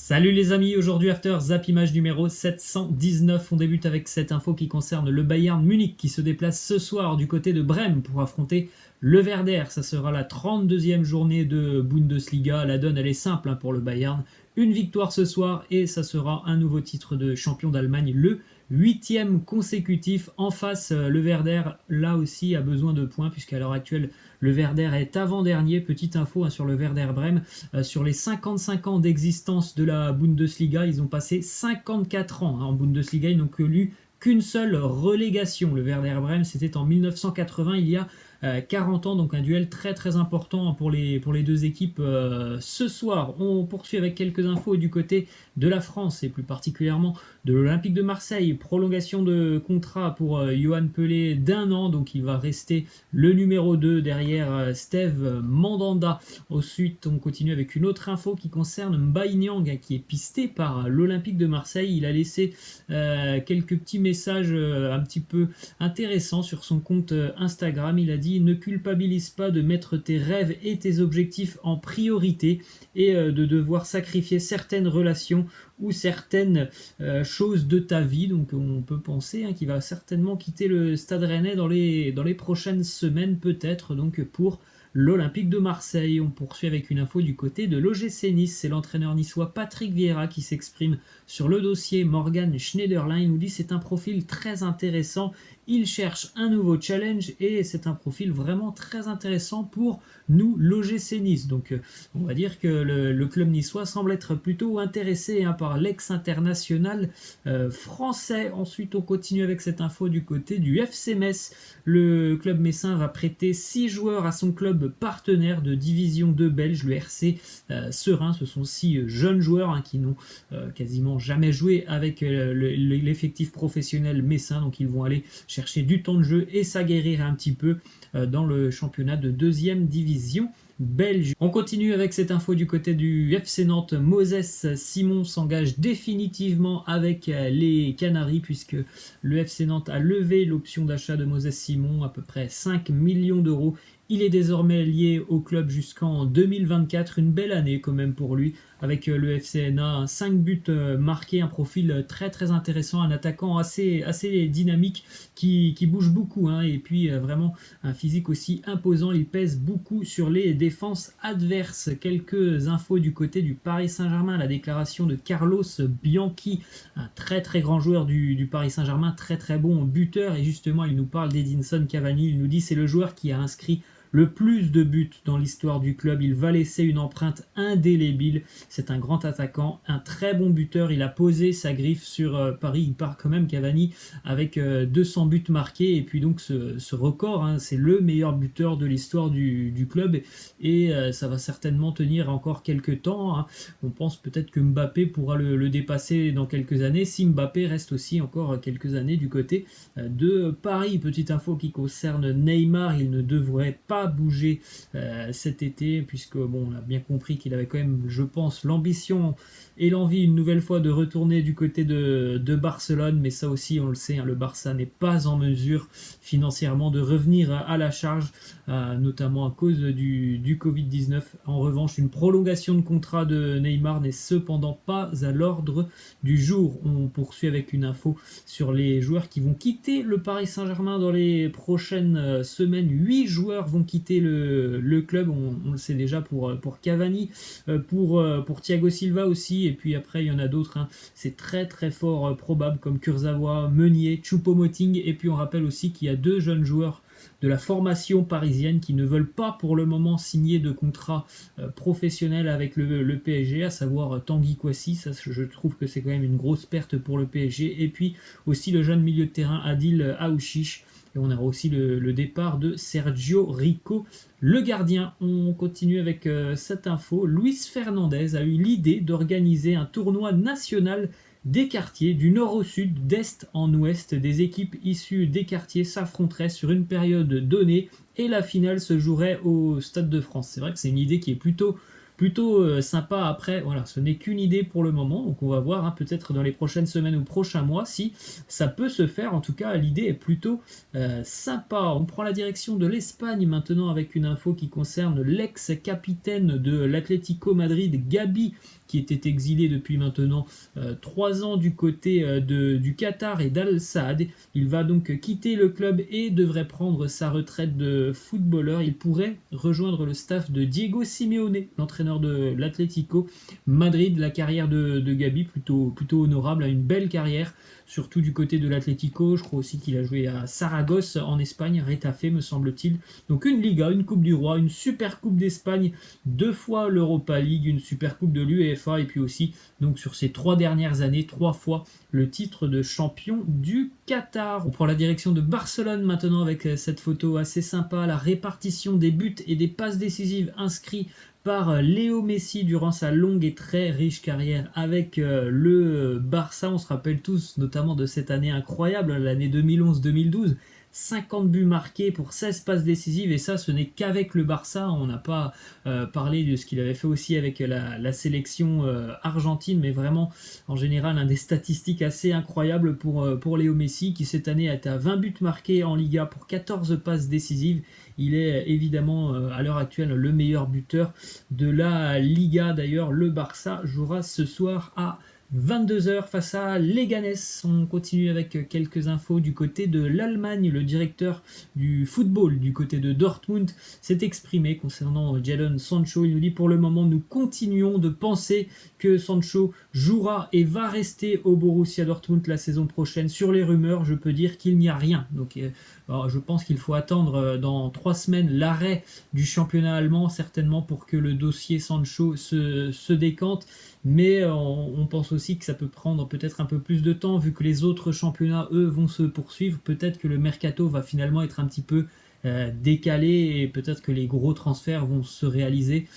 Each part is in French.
Salut les amis, aujourd'hui After Zap Image numéro 719. On débute avec cette info qui concerne le Bayern Munich qui se déplace ce soir du côté de Brême pour affronter le Werder. Ça sera la 32e journée de Bundesliga. La donne elle est simple pour le Bayern. Une victoire ce soir et ça sera un nouveau titre de champion d'Allemagne, le 8e consécutif. En face, le Werder là aussi a besoin de points puisqu'à l'heure actuelle le Werder est avant-dernier. Petite info sur le Werder Brême, sur les 55 ans d'existence de la Bundesliga, ils ont passé 54 ans en Bundesliga, ils n'ont connu qu'une seule relégation. Le Werder Brême, c'était en 1980, il y a 40 ans, donc un duel très très important pour les deux équipes. Ce soir, on poursuit avec quelques infos du côté de la France et plus particulièrement de l'Olympique de Marseille. Prolongation de contrat pour Yoann Pelé d'1 an, donc il va rester le numéro 2 derrière Steve Mandanda. Ensuite, on continue avec une autre info qui concerne Mbaye Niang qui est pisté par l'Olympique de Marseille. Il a laissé quelques petits messages un petit peu intéressants sur son compte Instagram. Il a dit: ne culpabilise pas de mettre tes rêves et tes objectifs en priorité et de devoir sacrifier certaines relations ou certaines choses de ta vie. Donc on peut penser qu'il va certainement quitter le Stade Rennais dans les prochaines semaines peut-être, donc pour l'Olympique de Marseille. On poursuit avec une info du côté de l'OGC Nice. C'est l'entraîneur niçois Patrick Vieira qui s'exprime sur le dossier Morgan Schneiderlin. Il nous dit: c'est un profil très intéressant, il cherche un nouveau challenge et c'est un profil vraiment très intéressant pour nous, l'OGC Nice. Donc on va dire que le club niçois semble être plutôt intéressé par l'ex-international français. Ensuite, on continue avec cette info du côté du FC Metz. Le club messin va prêter 6 joueurs à son club partenaire de division 2 belge, le RC Serein. Ce sont 6 jeunes joueurs qui n'ont quasiment jamais joué avec l'effectif professionnel messin. Donc ils vont aller chercher du temps de jeu et s'aguerrir un petit peu dans le championnat de 2e division belge. On continue avec cette info du côté du FC Nantes. Moses Simon s'engage définitivement avec les Canaries puisque le FC Nantes a levé l'option d'achat de Moses Simon, à peu près 5 millions d'euros. Il est désormais lié au club jusqu'en 2024, une belle année quand même pour lui avec le FCNA. 5 buts marqués, un profil très très intéressant, un attaquant assez dynamique qui bouge beaucoup et puis vraiment un physique aussi imposant. Il pèse beaucoup sur les défenses adverses. Quelques infos du côté du Paris Saint-Germain, la déclaration de Carlos Bianchi, un très très grand joueur du Paris Saint-Germain, très très bon buteur, et justement il nous parle d'Edinson Cavani. Il nous dit: c'est le joueur qui a inscrit le plus de buts dans l'histoire du club, il va laisser une empreinte indélébile. C'est un grand attaquant, un très bon buteur, il a posé sa griffe sur Paris. Il part quand même, Cavani, avec 200 buts marqués, et puis donc ce record, c'est le meilleur buteur de l'histoire du club, et ça va certainement tenir encore quelques temps. On pense peut-être que Mbappé pourra le dépasser dans quelques années, si Mbappé reste aussi encore quelques années du côté de Paris. Petite info qui concerne Neymar, il ne devrait pas bouger cet été puisque on a bien compris qu'il avait quand même, je pense, l'ambition et l'envie une nouvelle fois de retourner du côté de Barcelone, mais ça aussi on le sait, le Barça n'est pas en mesure financièrement de revenir à la charge, notamment à cause du Covid-19. En revanche, une prolongation de contrat de Neymar n'est cependant pas à l'ordre du jour. On poursuit avec une info sur les joueurs qui vont quitter le Paris Saint-Germain dans les prochaines semaines. 8 joueurs vont quitter le club, on le sait déjà pour Cavani, pour Thiago Silva aussi, et puis après il y en a d'autres, c'est très très fort probable, comme Kurzawa, Meunier, Choupo-Moting, et puis on rappelle aussi qu'il y a 2 jeunes joueurs de la formation parisienne qui ne veulent pas pour le moment signer de contrat professionnel avec le PSG, à savoir Tanguy Kouassi. Ça, je trouve que c'est quand même une grosse perte pour le PSG, et puis aussi le jeune milieu de terrain Adil Aouchiche. Et on aura aussi le départ de Sergio Rico, le gardien. On continue avec cette info. Luis Fernandez a eu l'idée d'organiser un tournoi national des quartiers, du nord au sud, d'est en ouest. Des équipes issues des quartiers s'affronteraient sur une période donnée et la finale se jouerait au Stade de France. C'est vrai que c'est une idée qui est plutôt sympa. Après, voilà, ce n'est qu'une idée pour le moment, donc on va voir peut-être dans les prochaines semaines ou prochains mois si ça peut se faire. En tout cas, l'idée est plutôt sympa. On prend la direction de l'Espagne maintenant avec une info qui concerne l'ex-capitaine de l'Atlético Madrid, Gabi qui était exilé depuis maintenant 3 ans du côté du Qatar et d'Al Saad. Il va donc quitter le club et devrait prendre sa retraite de footballeur. Il pourrait rejoindre le staff de Diego Simeone, l'entraîneur de l'Atlético Madrid. La carrière de Gabi, plutôt honorable, a une belle carrière, surtout du côté de l'Atlético. Je crois aussi qu'il a joué à Saragosse en Espagne, Retafe me semble-t-il. Donc une Liga, une Coupe du Roi, une Super Coupe d'Espagne, 2 fois l'Europa League, une Super Coupe de l'UEFA et puis aussi donc sur ces 3 dernières années, 3 fois le titre de champion du Qatar. On prend la direction de Barcelone maintenant avec cette photo assez sympa, la répartition des buts et des passes décisives inscrits par Léo Messi durant sa longue et très riche carrière avec le Barça. On se rappelle tous notamment de cette année incroyable, l'année 2011-2012. 50 buts marqués pour 16 passes décisives, et ça ce n'est qu'avec le Barça. On n'a pas parlé de ce qu'il avait fait aussi avec la sélection argentine, mais vraiment en général un des statistiques assez incroyables pour Léo Messi, qui cette année est à 20 buts marqués en Liga pour 14 passes décisives. Il est évidemment à l'heure actuelle le meilleur buteur de la Liga. D'ailleurs, le Barça jouera ce soir à 22h face à Leganés. On continue avec quelques infos du côté de l'Allemagne. Le directeur du football du côté de Dortmund s'est exprimé concernant Jadon Sancho. Il nous dit: pour le moment, nous continuons de penser que Sancho jouera et va rester au Borussia Dortmund la saison prochaine. Sur les rumeurs, je peux dire qu'il n'y a rien. Donc je pense qu'il faut attendre dans 3 semaines l'arrêt du championnat allemand, certainement, pour que le dossier Sancho se décante. Mais on pense aussi que ça peut prendre peut-être un peu plus de temps, vu que les autres championnats, eux, vont se poursuivre. Peut-être que le mercato va finalement être un petit peu décalé, et peut-être que les gros transferts vont se réaliser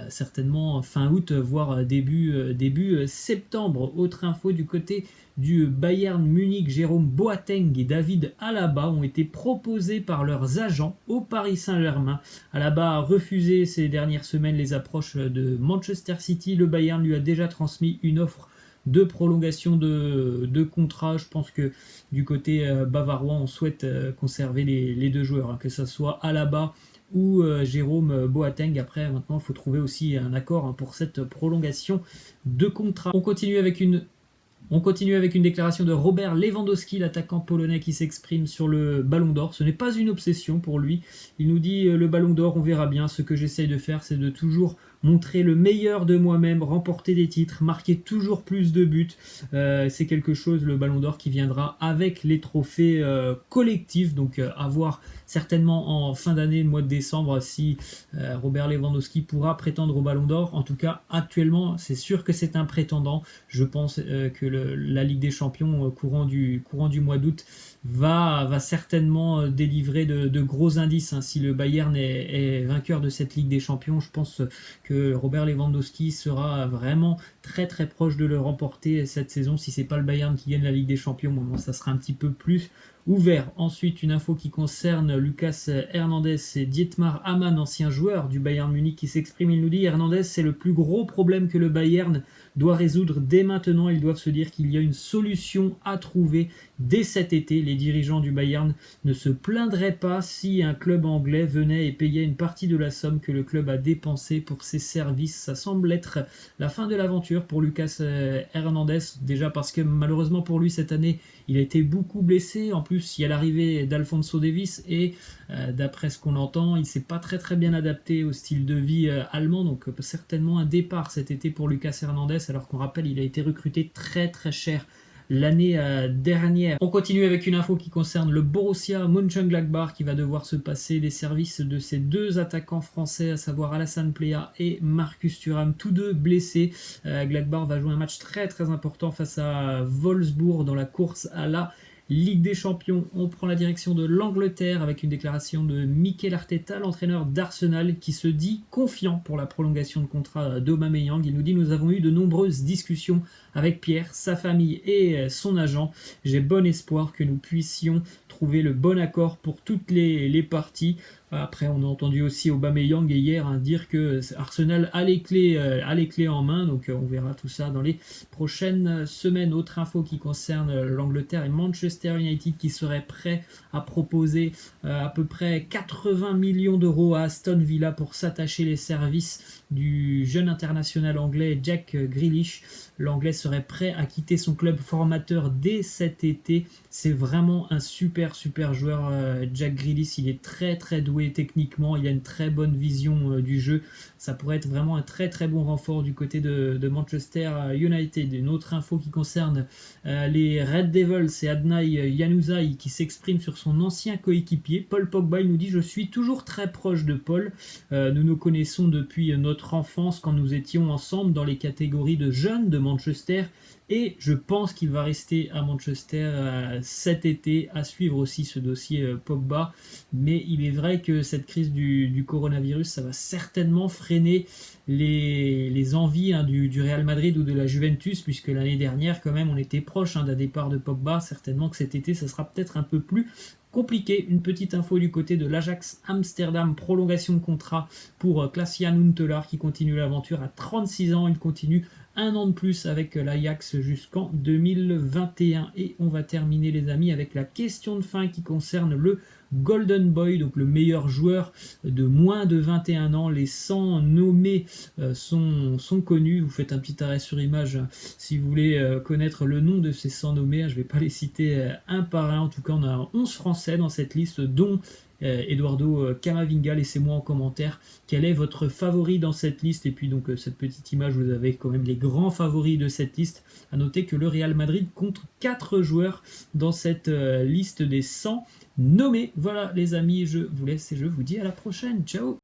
certainement fin août, voire début septembre. Autre info du côté du Bayern Munich, Jérôme Boateng et David Alaba ont été proposés par leurs agents au Paris Saint-Germain. Alaba a refusé ces dernières semaines les approches de Manchester City. Le Bayern lui a déjà transmis une offre de prolongation de contrat. Je pense que du côté bavarois, on souhaite conserver les 2 joueurs, que ce soit Alaba ou Jérôme Boateng. Après, maintenant, il faut trouver aussi un accord pour cette prolongation de contrat. On continue avec une déclaration de Robert Lewandowski, l'attaquant polonais, qui s'exprime sur le Ballon d'Or. Ce n'est pas une obsession pour lui. Il nous dit: le Ballon d'Or, on verra bien. Ce que j'essaye de faire, c'est de toujours montrer le meilleur de moi-même, remporter des titres, marquer toujours plus de buts. C'est quelque chose, le Ballon d'Or, qui viendra avec les trophées collectifs. Donc à voir certainement en fin d'année, le mois de décembre, si Robert Lewandowski pourra prétendre au Ballon d'Or. En tout cas, actuellement, c'est sûr que c'est un prétendant. Je pense que la Ligue des Champions, courant du mois d'août, va certainement délivrer de gros indices. Si le Bayern est vainqueur de cette Ligue des Champions, je pense que Robert Lewandowski sera vraiment très très proche de le remporter cette saison. Si c'est pas le Bayern qui gagne la Ligue des Champions, bon, ça sera un petit peu plus ouvert. Ensuite, une info qui concerne Lucas Hernandez et Dietmar Hamann, ancien joueur du Bayern Munich, qui s'exprime. Il nous dit: Hernandez, c'est le plus gros problème que le Bayern doit résoudre dès maintenant. Ils doivent se dire qu'il y a une solution à trouver dès cet été. Les dirigeants du Bayern ne se plaindraient pas si un club anglais venait et payait une partie de la somme que le club a dépensée pour ses services. Ça semble être la fin de l'aventure pour Lucas Hernandez, déjà parce que malheureusement pour lui cette année, il a été beaucoup blessé. En plus, il y a l'arrivée d'Alphonso Davies et d'après ce qu'on entend, il ne s'est pas très très bien adapté au style de vie allemand. Donc certainement un départ cet été pour Lucas Hernandez, alors qu'on rappelle, il a été recruté très très cher l'année dernière. On continue avec une info qui concerne le Borussia Mönchengladbach, qui va devoir se passer des services de ses 2 attaquants français, à savoir Alassane Plea et Marcus Thuram, tous 2 blessés. Gladbach va jouer un match très très important face à Wolfsburg dans la course à la Ligue des Champions. On prend la direction de l'Angleterre avec une déclaration de Mikel Arteta, l'entraîneur d'Arsenal, qui se dit confiant pour la prolongation de contrat d'Aubameyang. Il nous dit: nous avons eu de nombreuses discussions avec Pierre, sa famille et son agent. J'ai bon espoir que nous puissions trouver le bon accord pour toutes les parties. Après, on a entendu aussi Aubameyang hier dire que Arsenal a les clés en main, donc on verra tout ça dans les prochaines semaines. Autre info qui concerne l'Angleterre et Manchester Manchester United qui serait prêt à proposer à peu près 80 millions d'euros à Aston Villa pour s'attacher les services du jeune international anglais Jack Grealish. L'anglais serait prêt à quitter son club formateur dès cet été. C'est vraiment un super joueur, Jack Grealish. Il est très doué techniquement, il a une très bonne vision du jeu. Ça pourrait être vraiment un très bon renfort du côté de Manchester United. Une autre info qui concerne les Red Devils, c'est Adnai Januzaj qui s'exprime sur son ancien coéquipier Paul Pogba. Il nous dit: je suis toujours très proche de Paul. Nous nous connaissons depuis notre enfance quand nous étions ensemble dans les catégories de jeunes de Manchester, et je pense qu'il va rester à Manchester cet été. À suivre aussi ce dossier Pogba, mais il est vrai que cette crise du coronavirus, ça va certainement freiner les envies du Real Madrid ou de la Juventus, puisque l'année dernière quand même on était proche d'un départ de Pogba. Certainement que cet été ça sera peut-être un peu plus compliqué. Une petite info du côté de l'Ajax Amsterdam, prolongation de contrat pour Klaas-Jan Huntelaar qui continue l'aventure à 36 ans. Il continue un an de plus avec l'Ajax jusqu'en 2021. Et on va terminer les amis avec la question de fin qui concerne le Golden Boy, donc le meilleur joueur de moins de 21 ans. Les 100 nommés sont connus. Vous faites un petit arrêt sur image si vous voulez connaître le nom de ces 100 nommés. Je ne vais pas les citer un par un. En tout cas, on a 11 Français dans cette liste, dont Eduardo Camavinga. Laissez-moi en commentaire quel est votre favori dans cette liste. Et puis donc cette petite image, vous avez quand même les grands favoris de cette liste. À noter que le Real Madrid compte 4 joueurs dans cette liste des 100 nommés. Voilà les amis, je vous laisse et je vous dis à la prochaine. Ciao.